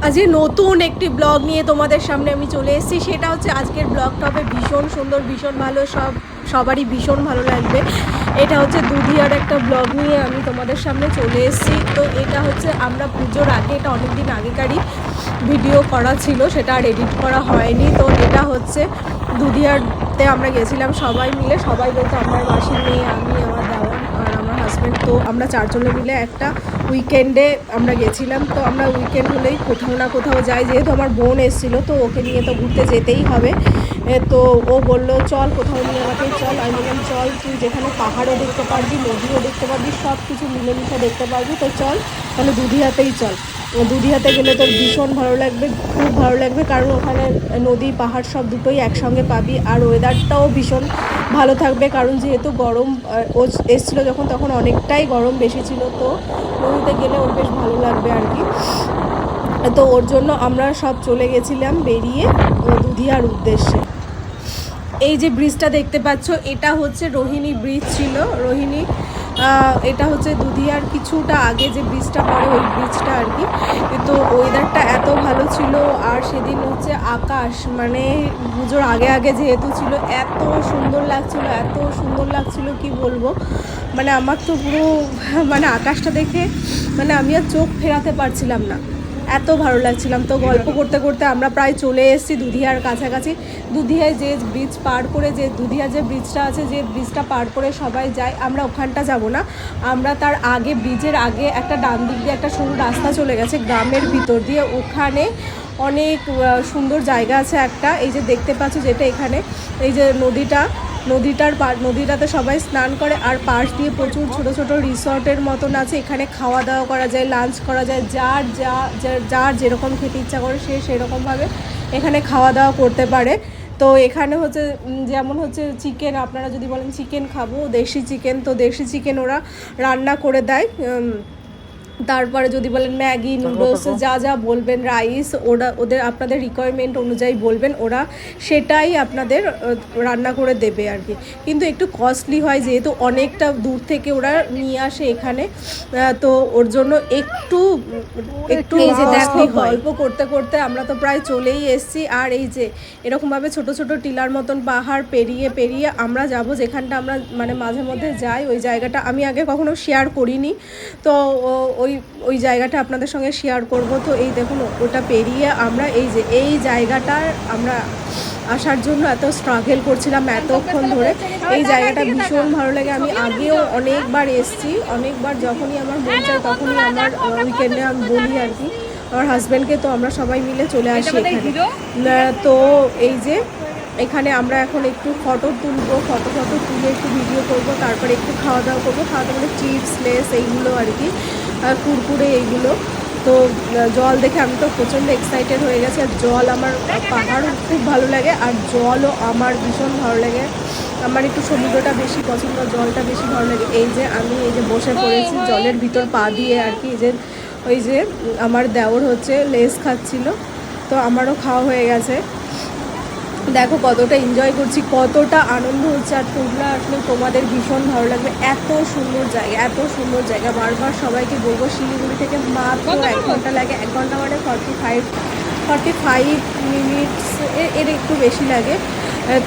আজকে নতুন একটি ব্লগ নিয়ে তোমাদের সামনে আমি চলে এসেছি। সেটা হচ্ছে আজকের ব্লগটা হবে ভীষণ সুন্দর, ভীষণ ভালো, সবারই ভীষণ ভালো লাগবে। এটা হচ্ছে দুধিয়ার একটা ব্লগ নিয়ে আমি তোমাদের সামনে চলে এসেছি। তো এটা হচ্ছে আমরা পুজোর আগে, এটা অনেক দিন আগেকারই ভিডিও করা ছিল, সেটা আর এডিট করা হয়নি। তো এটা হচ্ছে দুধিয়ারতে আমরা গেছিলাম সবাই মিলে, সবাই বলতে আমার মাসির মেয়ে, আমি, আমার দেওয়ার আর আমার হাজব্যান্ড। তো আমরা চারজনে মিলে একটা উইকেন্ডে আমরা গেছিলাম। তো আমরা উইকেন্ড হলেই কোথাও না কোথাও যাই, যেহেতু আমার বোন এসেছিলো তো ওকে নিয়ে তো ঘুরতে যেতেই হবে। তো ও বললো চল কোথাও নিয়ে আমাকে চল। আমি বললাম চল, তুই যেখানে পাহাড়ও দেখতে পারবি, নদীও দেখতে পারবি, সব কিছু মিলেমিশে দেখতে পারবি, তো চল তাহলে দুধিয়াতেই চল। দুধিয়াতে গেলে তোর ভীষণ ভালো লাগবে, খুব ভালো লাগবে, কারণ ওখানে নদী পাহাড় সব দুটোই একসঙ্গে পাবি। আর ওয়েদারটাও ভীষণ ভালো থাকবে, কারণ যেহেতু গরম ও এসেছিলো যখন, তখন অনেকটাই গরম বেশি ছিল। তো নদীতে গেলে ওর বেশ ভালো লাগবে আর কি। তো ওর জন্য আমরা সব চলে গেছিলাম বেরিয়ে দুধিয়ার উদ্দেশ্যে। এই যে ব্রিজটা দেখতে পাচ্ছ, এটা হচ্ছে রোহিণী ব্রিজ ছিল। রোহিণী, এটা হচ্ছে দুধিয়ার কিছুটা আগে যে ব্রিজটা পড়ে ওই ব্রিজটা আর কি। তো ওয়েদারটা এত ভালো ছিল, আর সেদিন হচ্ছে আকাশ মানে পুজোর আগে আগে যেহেতু ছিল, এত সুন্দর লাগছিল, এত সুন্দর লাগছিল কি বলবো। মানে আমার তো পুরো মানে আকাশটা দেখে মানে আমি আর চোখ ফেরাতে পারছিলাম না, এত ভালো লাগছিলাম। তো গল্প করতে করতে আমরা প্রায় চলে এসেছি দুধিয়ার কাছাকাছি। দুধিয়ায় যে ব্রিজ পার করে, যে দুধিয়া যে ব্রিজটা আছে, যে ব্রিজটা পার করে সবাই যায়, আমরা ওখানটা যাব না। আমরা তার আগে, ব্রিজের আগে একটা ডান দিক দিয়ে একটা সরু রাস্তা চলে গেছে গ্রামের ভিতর দিয়ে। ওখানে অনেক সুন্দর জায়গা আছে একটা, এই যে দেখতে পাচ্ছ যেটা এখানে, এই যে নদীটাতে সবাই স্নান করে, আর পাশ দিয়ে প্রচুর ছোট ছোট রিসর্টের মতন আছে। এখানে খাওয়া দাওয়া করা যায়, লাঞ্চ করা যায়, যার যেরকম খেতে ইচ্ছা করে সে সেরকমভাবে এখানে খাওয়া দাওয়া করতে পারে। তো এখানে হচ্ছে যেমন হচ্ছে চিকেন, আপনারা যদি বলেন চিকেন খাবো, দেশি চিকেন, তো দেশি চিকেন ওরা রান্না করে দেয়। তারপরে যদি বলেন ম্যাগি, নুডলস, যা যা বলবেন, রাইস, ওদের আপনাদের রিকোয়ারমেন্ট অনুযায়ী বলবেন, ওরা সেটাই আপনাদের রান্না করে দেবে আর কি। কিন্তু একটু কস্টলি হয়, যেহেতু অনেকটা দূর থেকে ওরা নিয়ে আসে এখানে, তো ওর জন্য একটু গল্প করতে করতে আমরা তো প্রায় চলেই এসেছি। আর এই যে এরকমভাবে ছোট ছোট টিলার মতন পাহাড় পেরিয়ে পেরিয়ে আমরা যাব যেখানটা আমরা মানে মাঝে মধ্যে যাই। ওই জায়গাটা আমি আগে কখনো শেয়ার করিনি, তো ওই জায়গাটা আপনাদের সঙ্গে শেয়ার করব। তো এই দেখুন, ওটা পেরিয়ে আমরা এই জায়গাটার আমরা আসার জন্য এত স্ট্রাগল করছিলাম এতক্ষণ ধরে। এই জায়গাটা ভীষণ ভালো লাগে, আমি আগেও অনেকবার এসেছি, অনেকবার যখনই আমার মন চায় তখনই আমার উইকেন্ডে আমি বলি আর কি আমার হাজব্যান্ডকে, তো আমরা সবাই মিলে চলে আসি এখানে। তো এই যে এখানে আমরা এখন একটু ফটো তুলবো, ফটো তুলে একটু ভিডিও করব, তারপরে একটু খাওয়া দাওয়া করবো। খাওয়া দাওয়া মানে চিপস, লেস এইগুলো আর কি, কুরকুরে এইগুলো। তো জল দেখে আমি তো প্রচণ্ড এক্সাইটেড হয়ে গেছি। আর জল, আমার পাহাড়ও খুব ভালো লাগে, আর জলও আমার ভীষণ ভালো লাগে। আমার একটু সমুদ্রটা বেশি পছন্দ, জলটা বেশি ভালো লাগে। এই যে আমি এই যে বসে পড়েছি জলের ভিতর পা দিয়ে আর কি। ওই যে আমার দেওর হচ্ছে লেস খাচ্ছিল, তো আমারও খাওয়া হয়ে গেছে। দেখো কতটা এনজয় করছি, কতটা আনন্দ হচ্ছে। আর তোমরা আসলে তোমাদের ভীষণ ভালো লাগবে, এত সুন্দর জায়গা, এত সুন্দর জায়গা। বারবার সবাইকে বলবো, শিলিগুড়ি থেকে মাত্র 1 ঘন্টা লাগে, 1 ঘন্টা মানে 45 মিনিটস এর একটু বেশি লাগে।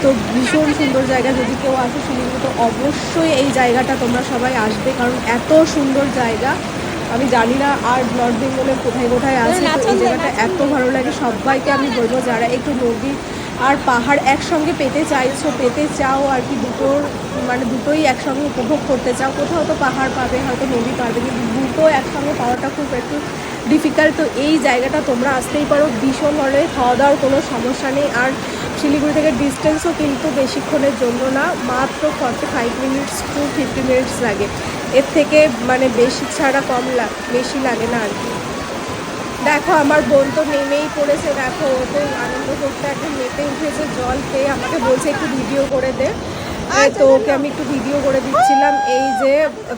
তো ভীষণ সুন্দর জায়গা, যদি কেউ আসে শিলিগুড়ি তো অবশ্যই এই জায়গাটা তোমরা সবাই আসবে, কারণ এত সুন্দর জায়গা। আমি জানি না আর নর্থ বেঙ্গলের কোথায় কোথায় আছে, তো এই জায়গাটা এত ভালো লাগে। সবাইকে আমি বলবো যারা একটু নদী আর পাহাড় একসঙ্গে পেতে চাও আর কি, দুটোই একসঙ্গে উপভোগ করতে চাও। কোথাও তো পাহাড় পাবে, হয়তো নদী পাবে, কিন্তু দুটো একসঙ্গে পাওয়াটা খুব একটু ডিফিকাল্ট। তো এই জায়গাটা তোমরা আসতেই পারো, ভীষণ ভালো। খাওয়া দাওয়ার কোনো সমস্যা নেই। আর শিলিগুড়ি থেকে ডিস্টেন্সও কিন্তু বেশিক্ষণের জন্য না, মাত্র 45 মিনিটস টু 50 মিনিটস লাগে, এর থেকে মানে বেশি ছাড়া বেশি লাগে না আর কি। দেখো আমার বোন তো নেমেই পড়েছে, দেখো ও তো আনন্দ করতে একদম মেতে উঠেছে, জল পেয়ে আমাকে বলছে একটু ভিডিও করে দে। তো ওকে আমি একটু ভিডিও করে দিচ্ছিলাম। এই যে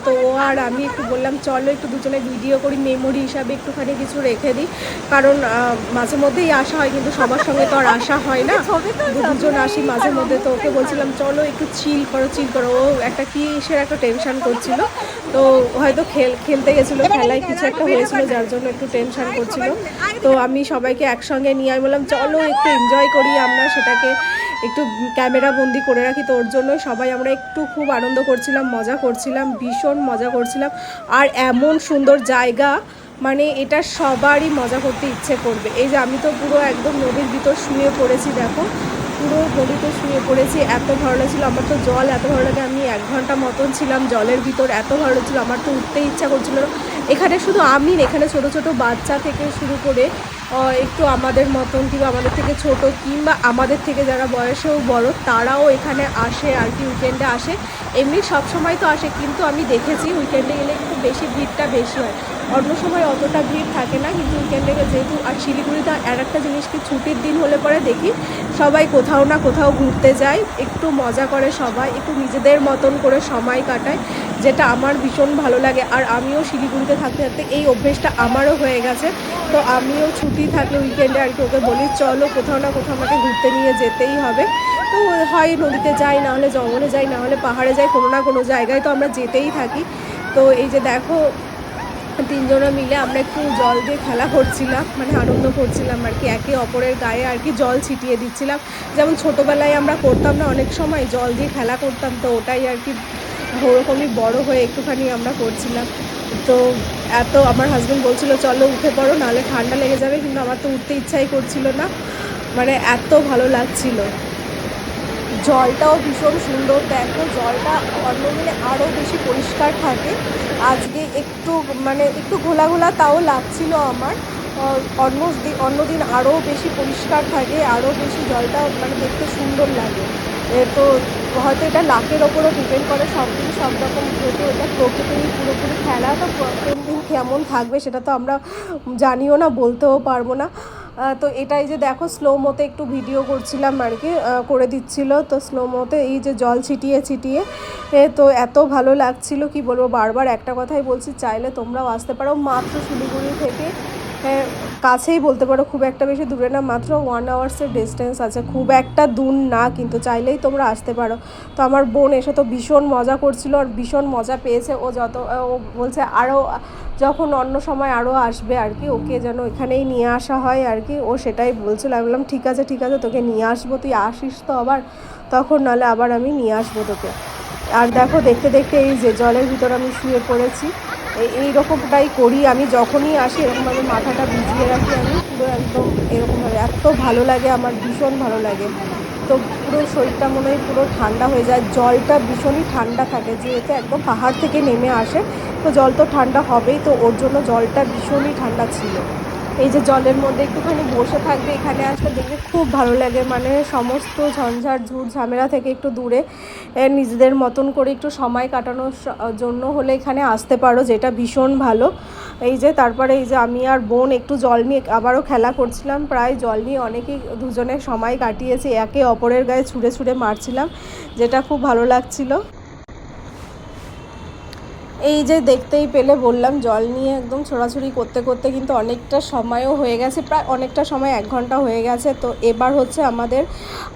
তো ও আর আমি একটু বললাম চলো একটু দুজনে ভিডিও করি, মেমোরি হিসাবে একটুখানি কিছু রেখে দিই, কারণ মাঝে মধ্যেই আসা হয় কিন্তু সবার সঙ্গে তো আর আসা হয় না, দুজন আসি মাঝে মধ্যে। তো ওকে বলছিলাম চলো একটু চিল করো। ও একটা কিসের একটা টেনশন করছিল, তো হয়তো খেলতে গেছিলো, খেলায় কিছু একটা হয়েছিল যার জন্য একটু টেনশন করছিল। তো আমি সবাইকে একসঙ্গে নিয়ে আমি বললাম চলো একটু এনজয় করি আমরা, সেটাকে একটু ক্যামেরা বন্দি করে রাখি। তো ওর জন্য সবাই আমরা একটু খুব আনন্দ করছিলাম, মজা করছিলাম, ভীষণ মজা করছিলাম। আর এমন সুন্দর জায়গা, মানে এটা সবারই মজা করতে ইচ্ছে করবে। এই যে আমি তো পুরো একদম নদীর ভিতর শুয়ে পড়েছি, দেখো পুরো নদীতে শুয়ে পড়েছি, এত ভালো লাগছিলো। আমার তো জল এত ভালো লাগে, আমি 1 ঘন্টা মতন ছিলাম জলের ভিতর, এত ভালো লাগছিলো, আমার তো উঠতে ইচ্ছা করছিল। এখানে শুধু আমি, এখানে ছোট ছোট বাচ্চা থেকে শুরু করে একটু আমাদের মতন কিংবা আমাদের থেকে ছোট কিংবা আমাদের থেকে যারা বয়সেও বড় তারাও এখানে আসে আর কি, উইকেন্ডে আসে। এমনি সব সময় তো আসে, কিন্তু আমি দেখেছি উইকেন্ডে গেলে একটু বেশি ভিড়টা বেশি হয়, অন্য সময় অতটা ভিড় থাকে না, কিন্তু উইকেন্ডে যেহেতু। আর শিলিগুড়িতে আর একটা জিনিস কি, ছুটির দিন হলে পরে দেখি সবাই কোথাও না কোথাও ঘুরতে যায়, একটু মজা করে সবাই, একটু নিজেদের মতন করে সময় কাটায়, যেটা আমার ভীষণ ভালো লাগে। আর আমিও শিলিগুড়িতে থাকতে থাকতে এই অভ্যেসটা আমারও হয়ে গেছে। তো আমিও ছুটি থাকলে উইকেন্ডে আর কি ওকে বলি চলো কোথাও না কোথাও আমাকে ঘুরতে নিয়ে যেতেই হবে। তো হয় নদীতে যাই, না হলে জঙ্গলে যাই, না হলে পাহাড়ে যাই, কোনো না কোনো জায়গায় তো আমরা যেতেই থাকি। তো এই যে দেখো 3 জনে মিলে আমরা একটু জল দিয়ে খেলা করছিলাম, মানে আনন্দ করছিলাম আর কি, একে অপরের গায়ে আর কি জল ছিটিয়ে দিচ্ছিলাম, যেমন ছোটোবেলায় আমরা করতাম না অনেক সময় জল দিয়ে খেলা করতাম। তো ওটাই আর কি ওরকমই বড় হয়ে একটুখানি আমরা করছিলাম। তো এত আমার হাজব্যান্ড বলছিল চলো উঠে পড়ো নাহলে ঠান্ডা লেগে যাবে, কিন্তু আমার তো উঠতে ইচ্ছাই করছিল না, মানে এত ভালো লাগছিল। জলটাও ভীষণ সুন্দর, দেখো জলটা অন্য দিনে আরও বেশি পরিষ্কার থাকে, আজকে একটু মানে একটু ঘোলা ঘোলা তাও লাগছিল আমার, অন্য দিন আরও বেশি পরিষ্কার থাকে, আরও বেশি জলটা মানে দেখতে সুন্দর লাগে। তো হয়তো এটা লাকের ওপরও ডিপেন্ড করে, সব দিন সব রকম, যেহেতু এটা প্রকৃতির পুরোপুরি খেলা, তো কোন দিন কেমন থাকবে সেটা তো আমরা জানিও না, বলতেও পারবো না। তো এটাই যে দেখো স্লো মোতে একটু ভিডিও করছিলাম আর কি, করে দিচ্ছিল। তো স্লো মোতে এই যে জল ছিটিয়ে ছিটিয়ে তো এত ভালো লাগছিল কি বলবো, বারবার একটা কথাই বলছি, চাইলে তোমরাও আসতে পারো, মাত্র শিলিগুড়ি থেকে কাছেই বলতে পারো, খুব একটা বেশি দূরে না, মাত্র 1 আওয়ার্সের ডিস্টেন্স আছে, খুব একটা দূর না, কিন্তু চাইলেই তোমরা আসতে পারো। তো আমার বোন এসে তো ভীষণ মজা করছিল আর ভীষণ মজা পেয়েছে, ও বলছে আরও যখন অন্য সময় আরও আসবে আর কি, ওকে যেন এখানেই নিয়ে আসা হয় আর কি, ও সেটাই বলছিল। আমি বললাম ঠিক আছে তোকে নিয়ে আসবো, তুই আসিস তো আবার তখন, নাহলে আবার আমি নিয়ে আসবো তোকে। আর দেখো দেখতে দেখতে এই যে জলের ভিতর আমি শুয়ে পড়েছি, এই রকমটাই করি আমি যখনই আসি, এরকমভাবে মাথাটা ভিজিয়ে রাখি আমি পুরো একদম এরকমভাবে, এত ভালো লাগে আমার, ভীষণ ভালো লাগে। তো পুরো শরীরটা মনে হয় পুরো ঠান্ডা হয়ে যায়, জলটা ভীষণই ঠান্ডা থাকে, যেহেতু একদম পাহাড় থেকে নেমে আসে, তো জল তো ঠান্ডা হবেই, তো ওর জন্য জলটা ভীষণই ঠান্ডা ছিল। এই যে জলের মধ্যে একটুখানি বসে থাকবে, এখানে আসলে দেখবে খুব ভালো লাগে, মানে সমস্ত ঝঞ্ঝাট ঝুট ঝামেলা থেকে একটু দূরে নিজেদের মতন করে একটু সময় কাটানোর জন্য হলে এখানে আসতে পারো, যেটা ভীষণ ভালো। এই যে তারপরে এই যে আমি আর বোন একটু জল নিয়ে আবারও খেলা করছিলাম, প্রায় জল নিয়ে অনেকেই দুজনে সময় কাটিয়েছি, একে অপরের গায়ে ছুঁড়ে ছুঁড়ে মারছিলাম, যেটা খুব ভালো লাগছিল। এই যে দেখতেই পেলে বললাম জল নিয়ে একদম ছোড়াছুড়ি করতে করতে কিন্তু অনেকটা সময়ও হয়ে গেছে, প্রায় অনেকটা সময় 1 ঘন্টা হয়ে গেছে। তো এবার হচ্ছে আমাদের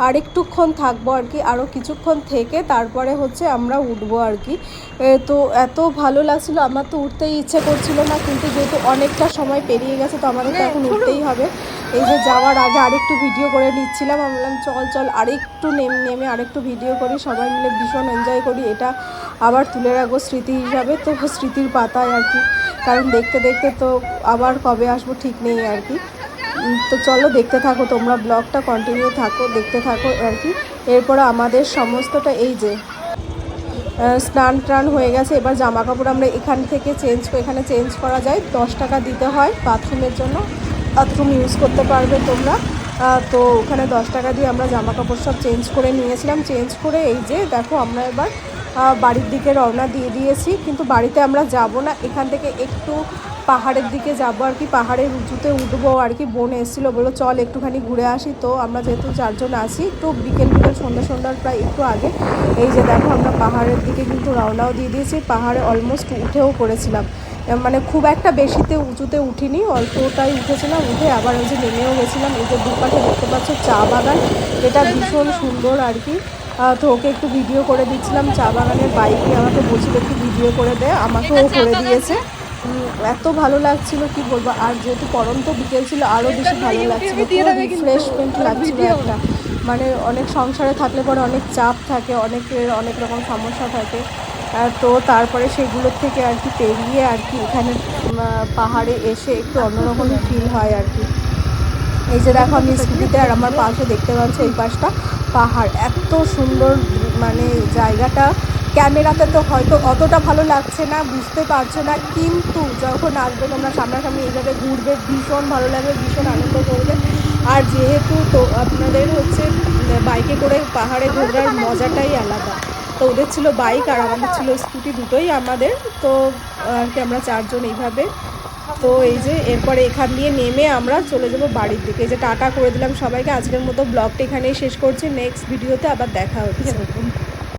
আর একটুক্ষণ থাকবো আর কি, আরও কিছুক্ষণ থেকে তারপরে হচ্ছে আমরা উঠবো আর কি। তো এত ভালো লাগছিলো, আমার তো উঠতেই ইচ্ছে করছিল না, কিন্তু যেহেতু অনেকটা সময় পেরিয়ে গেছে তো আমাদের তো এখন উঠতেই হবে। এই যে যাওয়ার আগে আরেকটু ভিডিও করে নিচ্ছিলাম, আমি বললাম চল আরেকটু নেমে আরেকটু ভিডিও করি, সবাই মিলে ভীষণ এনজয় করি, এটা আবার তুলে রাখবো স্মৃতি হিসাবে, তো স্মৃতির পাতায় আর কি, কারণ দেখতে দেখতে তো আবার কবে আসবো ঠিক নেই আর কি। তো চলো দেখতে থাকো তোমরা, ব্লগটা কন্টিনিউ দেখতে থাকো আর কি। এরপরে আমাদের সমস্তটা এই যে স্নান টান হয়ে গেছে, এবার জামা কাপড় আমরা এখান থেকে এখানে চেঞ্জ করা যায়, 10 টাকা দিতে হয় বাথরুমের জন্য, বাথরুম ইউজ করতে পারবে তোমরা। তো ওখানে 10 টাকা দিয়ে আমরা জামা কাপড় সব চেঞ্জ করে নিয়েছিলাম, চেঞ্জ করে এই যে দেখো আমরা এবার বাড়ির দিকে রওনা দিয়ে দিয়েছি, কিন্তু বাড়িতে আমরা যাব না, এখান থেকে একটু পাহাড়ের দিকে যাবো আর কি, পাহাড়ের উঁচুতে উঠবো আর কি। বোন এসেছিলো, বললো চল একটুখানি ঘুরে আসি। তো আমরা যেহেতু 4 জন আসি, একটু বিকেল সন্ধ্যার প্রায় একটু আগে এই যে দেখো আমরা পাহাড়ের দিকে কিন্তু রওনাও দিয়ে দিয়েছি। পাহাড়ে অলমোস্ট উঠেও পড়েছিলাম, মানে খুব একটা বেশিতে উঁচুতে উঠিনি, অল্পটাই উঠেছিলাম, উঠে আবার ওই যে নেমেও গেছিলাম। এই যে দুপাশে দেখতে পাচ্ছ চা বাগান, এটা ভীষণ সুন্দর আর কি। তো ওকে একটু ভিডিও করে দিচ্ছিলাম, চা বাগানের বাইকে আমাকে বলছিল একটু ভিডিও করে দে, আমাকেও করে দিয়েছে। এত ভালো লাগছিল কি বলবো। আর যেহেতু পরন্ত বিকেল ছিল আরও বেশি ভালো লাগছিল, পুরো রিফ্রেশমেন্ট লাগছিল একটা। মানে অনেক সংসারে থাকলে পরে অনেক চাপ থাকে, অনেকের অনেক রকম সমস্যা থাকে। তো তারপরে সেগুলোর থেকে আর কি পেরিয়ে আর কি এখানে পাহাড়ে এসে একটু অন্যরকমই ফিল হয় আর কি। এই যে দেখো আমি স্কুটিতে, আর আমার পাশে দেখতে পাচ্ছ এই পাশটা পাহাড়, এত সুন্দর মানে জায়গাটা। ক্যামেরাতে তো হয়তো অতটা ভালো লাগছে না, বুঝতে পারছো না, কিন্তু যখন আসবে তোমরা সামনাসামনি এই জায়গায় ঘুরবে ভীষণ ভালো লাগবে, ভীষণ আনন্দ করবে। আর যেহেতু তো আপনাদের হচ্ছে বাইকে করে পাহাড়ে ঘোরার মজাটাই আলাদা। তো ওদের ছিল বাইক আর আমাদের ছিল স্কুটি, দুটোই আমাদের। তো আর কি আমরা 4 জন এইভাবে। তো এই যে এরপরে এখান দিয়ে নেমে আমরা চলে যাব বাড়ির দিকে। যে টাটা করে দিলাম সবাইকে, আজকের মতো ব্লগটা এখানেই শেষ করছি। নেক্সট ভিডিওতে আবার দেখা হচ্ছে।